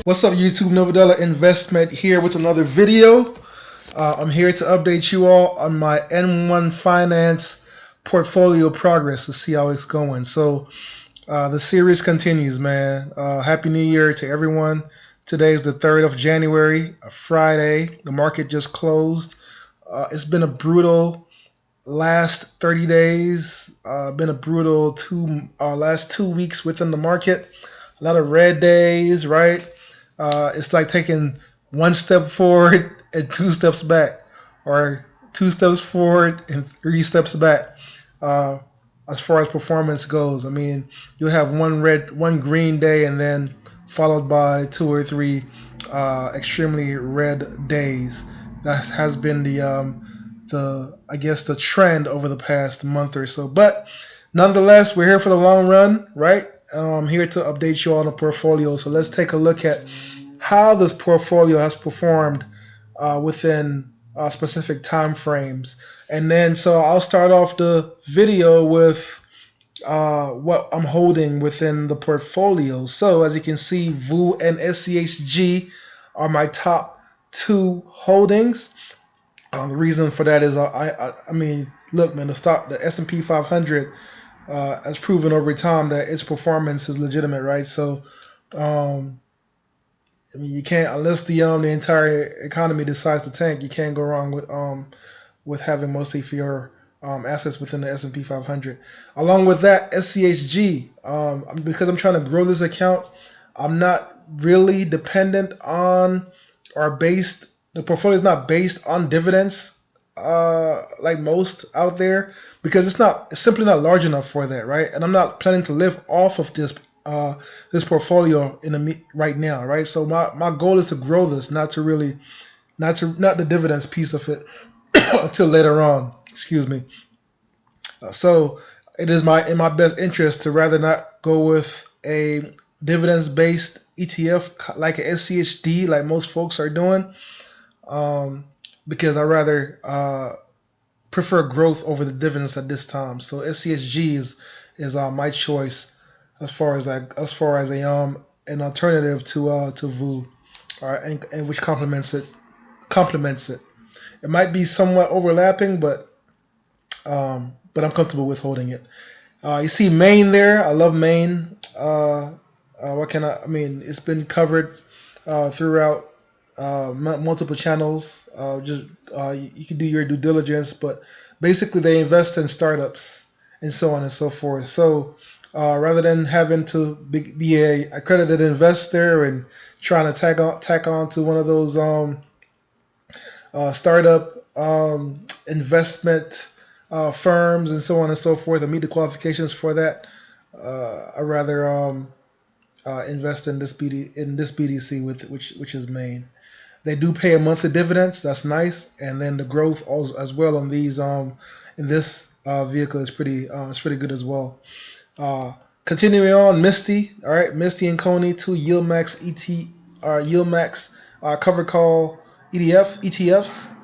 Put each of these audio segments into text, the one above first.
What's up, YouTube? Novadella Investment here with another video. I'm here to update you all on my N1 Finance portfolio progress to see how it's going. So the series continues, man. Happy New Year to everyone. Today is the 3rd of January, a Friday. The market just closed. It's been a brutal last 30 days. Been a brutal last 2 weeks within the market. A lot of red days, right? It's like taking one step forward and two steps back, or two steps forward and three steps back. Uh, as far as performance goes, I mean, you'll have one green day, and then followed by two or three extremely red days. That has been the I guess the trend over the past month or so. But nonetheless, we're here for the long run, right? I'm here to update you on the portfolio. So let's take a look at how this portfolio has performed within specific time frames. And then, so I'll start off the video with what I'm holding within the portfolio. So as you can see, VU and SCHG are my top two holdings. The reason for that is I mean, look, man, the S&P 500 has proven over time that its performance is legitimate, right? So I mean, you can't, unless the entire economy decides to tank, you can't go wrong with having most of your assets within the S&P 500. Along with that, SCHG, because I'm trying to grow this account, I'm not really dependent on or based. The portfolio is not based on dividends like most out there, because it's simply not large enough for that, right? And I'm not planning to live off of this portfolio right now, right? So my goal is to grow this, not the dividends piece of it until later on. Excuse me. So it is in my best interest to rather not go with a dividends based ETF like a SCHD, like most folks are doing, because I rather prefer growth over the dividends at this time. So SCHG is my choice as far as an alternative to VU, and which complements it. It might be somewhat overlapping, but I'm comfortable with holding it. You see Maine there. I love Maine. What can I mean? It's been covered throughout multiple channels. You can do your due diligence, but basically they invest in startups and so on and so forth. So rather than having to be a accredited investor and trying to tack on to one of those startup investment firms and so on and so forth and meet the qualifications for that, I rather invest in this BDC which is Maine. They do pay a monthly dividends. That's nice, and then the growth also, as well, on these in this vehicle is pretty good as well. Continuing on, Misty. All right, Misty and Coney, two Yield Max cover call ETFs.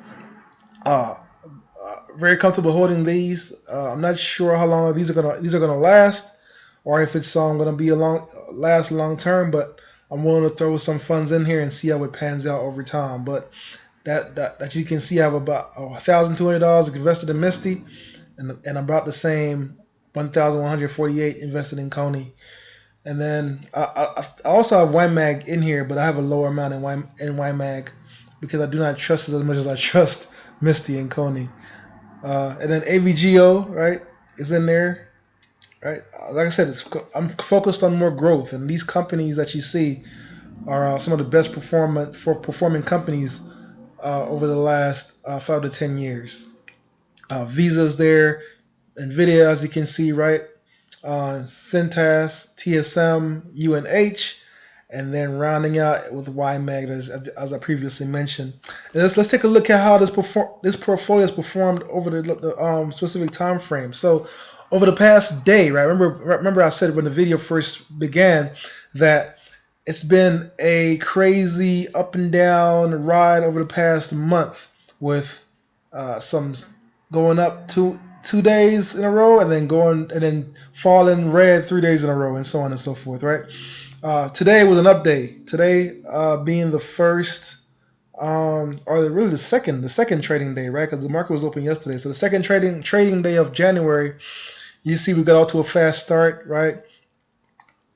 Very comfortable holding these. I'm not sure how long these are gonna last, or if it's gonna be last long term. But I'm willing to throw some funds in here and see how it pans out over time. But that you can see, I have about $1,200 invested in Misty, and about the same 1,148 invested in Coney. And then I also have YMAG in here, but I have a lower amount in YMAG because I do not trust it as much as I trust Misty and Coney. And then AVGO, right, is in there, right? Like I said, I'm focused on more growth, and these companies that you see are some of the best performing companies over the last 5 to 10 years. Visa's there, Nvidia, as you can see, right? Cintas, TSM, UNH, and then rounding out with YMAG, as I previously mentioned. And let's take a look at how this portfolio has performed over the specific time frame. So over the past day, right? Remember I said when the video first began that it's been a crazy up and down ride over the past month, with some going up 2 days in a row, and then fall in red 3 days in a row, and so on and so forth, right? Today was an update. Today being the first, or really the second trading day, right? Because the market was open yesterday. So the second trading day of January, you see we got off to a fast start, right?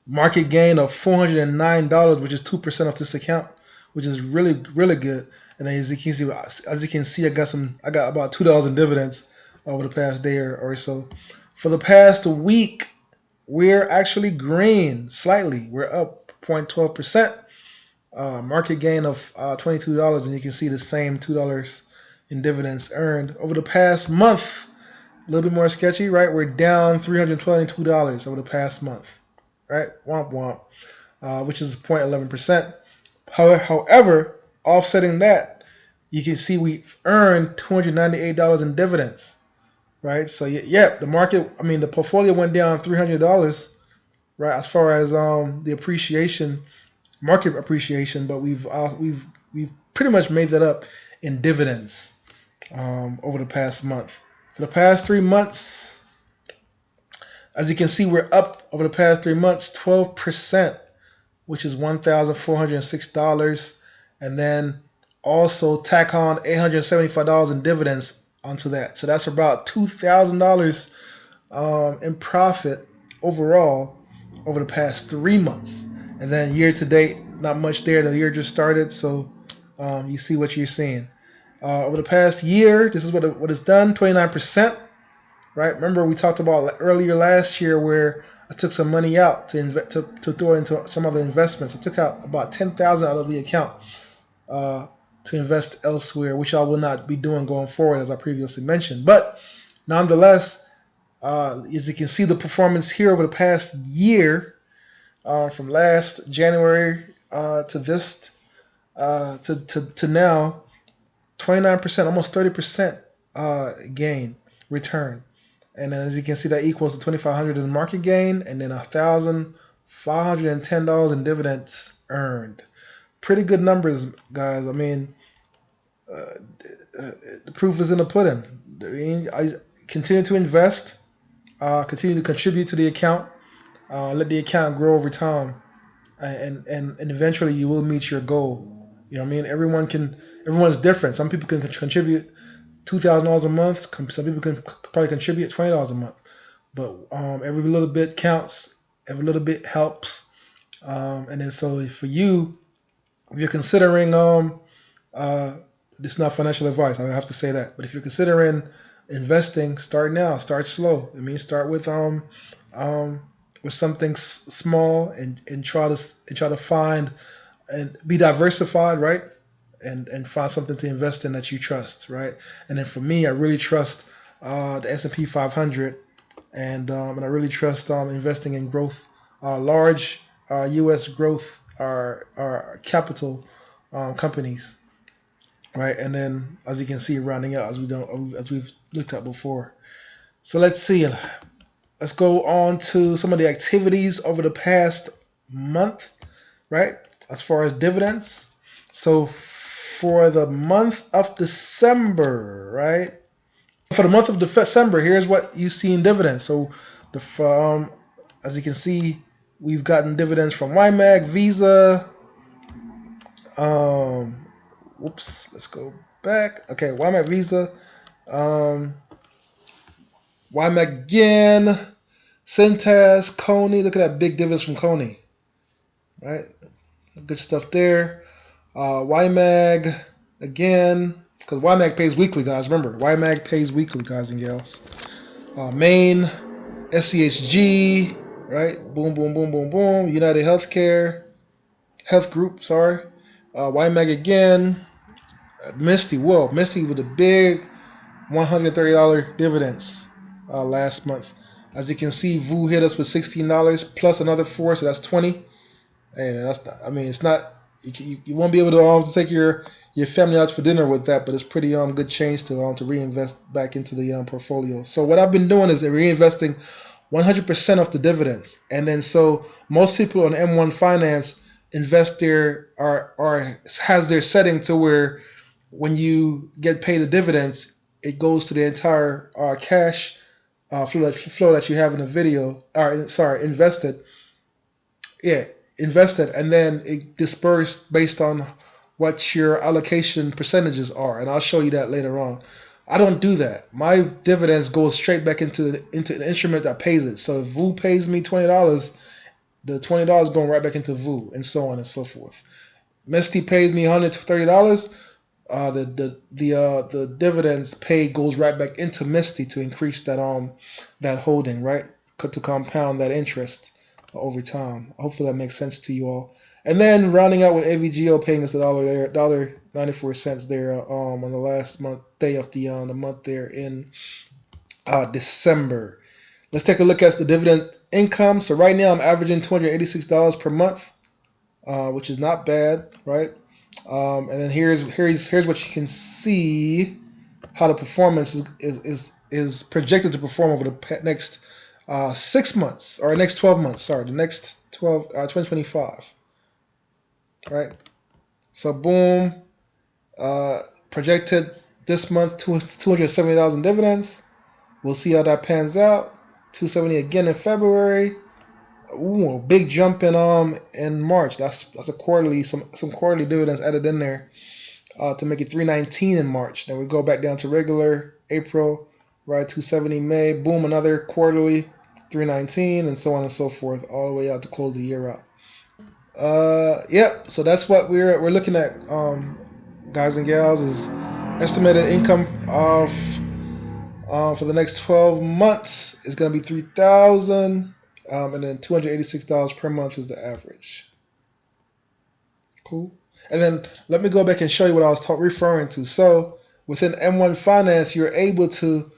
Market gain of $409, which is 2% of this account, which is really, really good. And then as you can see, I got about $2 in dividends over the past day or so. For the past week, we're actually green slightly. We're up 0.12%. Market gain of $22, and you can see the same $2 in dividends earned. Over the past month, a little bit more sketchy, right? We're down $322 over the past month, right? Womp womp, which is 0.11%. However, offsetting that, you can see we've earned $298 in dividends, right? So yeah, the portfolio went down $300, right? As far as the appreciation, market appreciation, but we've pretty much made that up in dividends over the past month. For the past 3 months, as you can see, we're up over the past 3 months 12%, which is $1,406, and then also tack on $875 in dividends onto that. So that's about $2,000 in profit overall over the past 3 months. And then year to date, not much there. The year just started, so you see what you're seeing. Over the past year, this is what it's done, 29%. Right? Remember we talked about earlier last year where I took some money out to throw into some other investments. I took out about $10,000 out of the account to invest elsewhere, which I will not be doing going forward, as I previously mentioned. But nonetheless, as you can see, the performance here over the past year, from last January to this to now, 29%, almost 30% gain return. And then as you can see, that equals to $2,500 in market gain, and then $1,510 in dividends earned. Pretty good numbers, guys. I mean, the proof is in the pudding. I continue to invest, continue to contribute to the account, let the account grow over time, and eventually you will meet your goal. You know what I mean? Everyone's different. Some people can contribute $2,000 a month. Some people can probably contribute $20 a month, but every little bit counts. Every little bit helps. And then so for you, if you're considering, this is not financial advice, I have to say that, but if you're considering investing, start now. Start slow. I mean, start with something small and try to find and be diversified, right? And find something to invest in that you trust, right? And then for me, I really trust the S&P 500, and I really trust investing in growth, large U.S. growth our capital companies, right? And then as you can see, rounding out as we've looked at before. So let's see. Let's go on to some of the activities over the past month, right? As far as dividends. So for the month of December, right? For the month of December, here's what you see in dividends. So as you can see, we've gotten dividends from YMAG, Visa. Let's go back. Okay, YMAG, Visa. YMAG again. Cintas, Coney. Look at that big dividends from Coney. Right? Good stuff there. YMAG again, because YMAG pays weekly, guys. Remember, YMAG pays weekly, guys and gals. Maine, SCHG, right? Boom, boom, boom, boom, boom. United Healthcare, Health Group, sorry. YMAG again. Misty, whoa, Misty with a big $130 dividends last month. As you can see, VU hit us with $16 plus another $4, so that's $20. And that's not, I mean, it's not, you won't be able to take your family out for dinner with that, but it's pretty good change to reinvest back into the portfolio. So what I've been doing is reinvesting 100% of the dividends, and then so most people on M1 Finance invest has their setting to where when you get paid the dividends, it goes to the entire cash flow that you have in the video, or sorry, invested. Yeah, invested, and then it dispersed based on what your allocation percentages are, and I'll show you that later on. I don't do that. My dividends go straight back into an instrument that pays it. So if VU pays me $20, the $20 going right back into VU, and so on and so forth. Misty pays me $130. The dividends paid goes right back into Misty to increase that holding, right, to compound that interest over time. Hopefully that makes sense to you all. And then rounding out with AVGO paying us $1.94 there on the last day of the month there in December. Let's take a look at the dividend income. So right now I'm averaging $286 per month, which is not bad, right? And then here's what you can see how the performance is projected to perform over the next 6 months, or next 12 months. Sorry, the next 2025. Right. So boom, projected this month $270 in dividends. We'll see how that pans out. $270 again in February. Ooh, a big jump in March. That's a quarterly, some quarterly dividends added in there to make it $319 in March. Then we go back down to regular April, right? $270 May. Boom, another quarterly $319, and so on and so forth, all the way out to close the year out. Yep. So that's what we're looking at, guys and gals, is estimated income of for the next 12 months is going to be $3,000. And then $286 per month is the average. Cool. And then let me go back and show you what I was referring to. So within M1 Finance, you're able to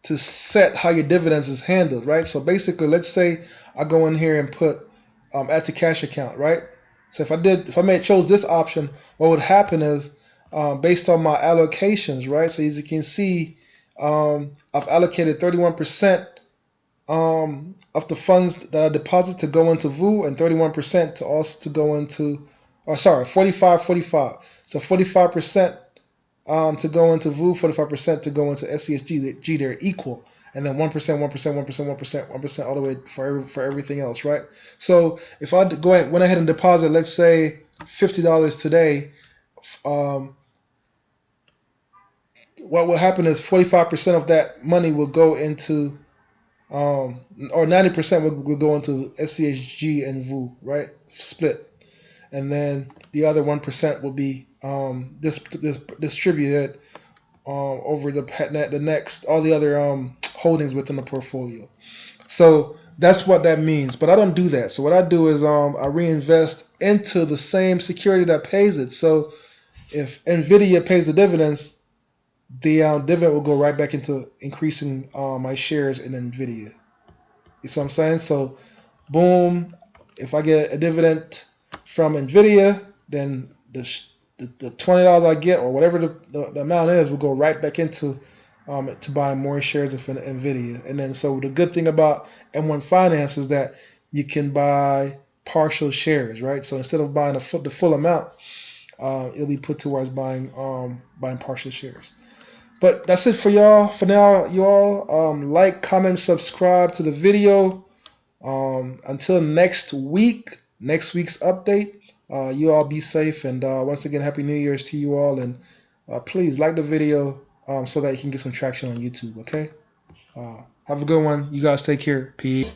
set how your dividends is handled, right? So basically, let's say I go in here and put add to cash account, right? So if I chose this option, what would happen is based on my allocations, right? So as you can see, I've allocated 31%. Of the funds that I deposit to go into VU, and 31% to also to go into, or sorry, 45. So 45% to go into VU, 45% to go into SCSG. They're equal, and then 1%, 1% all the way for everything else, right? So if I went ahead and deposit, let's say $50 today, what will happen is 45% of that money will go into or 90% will go into SCSG and VU, right? Split, and then the other 1% will be distributed over the next all the other holdings within the portfolio. So that's what that means. But I don't do that. So what I do is I reinvest into the same security that pays it. So if Nvidia pays the dividends, the dividend will go right back into increasing my shares in Nvidia. You see what I'm saying? So, boom, if I get a dividend from Nvidia, then the $20 I get, or whatever the amount is, will go right back into to buying more shares of Nvidia. And then so the good thing about M1 Finance is that you can buy partial shares, right? So instead of buying the full amount, it'll be put towards buying partial shares. But that's it for y'all. For now, you all like, comment, subscribe to the video. Until next week's update, you all be safe. And once again, Happy New Year's to you all. And please like the video so that you can get some traction on YouTube, okay? Have a good one. You guys take care. Peace.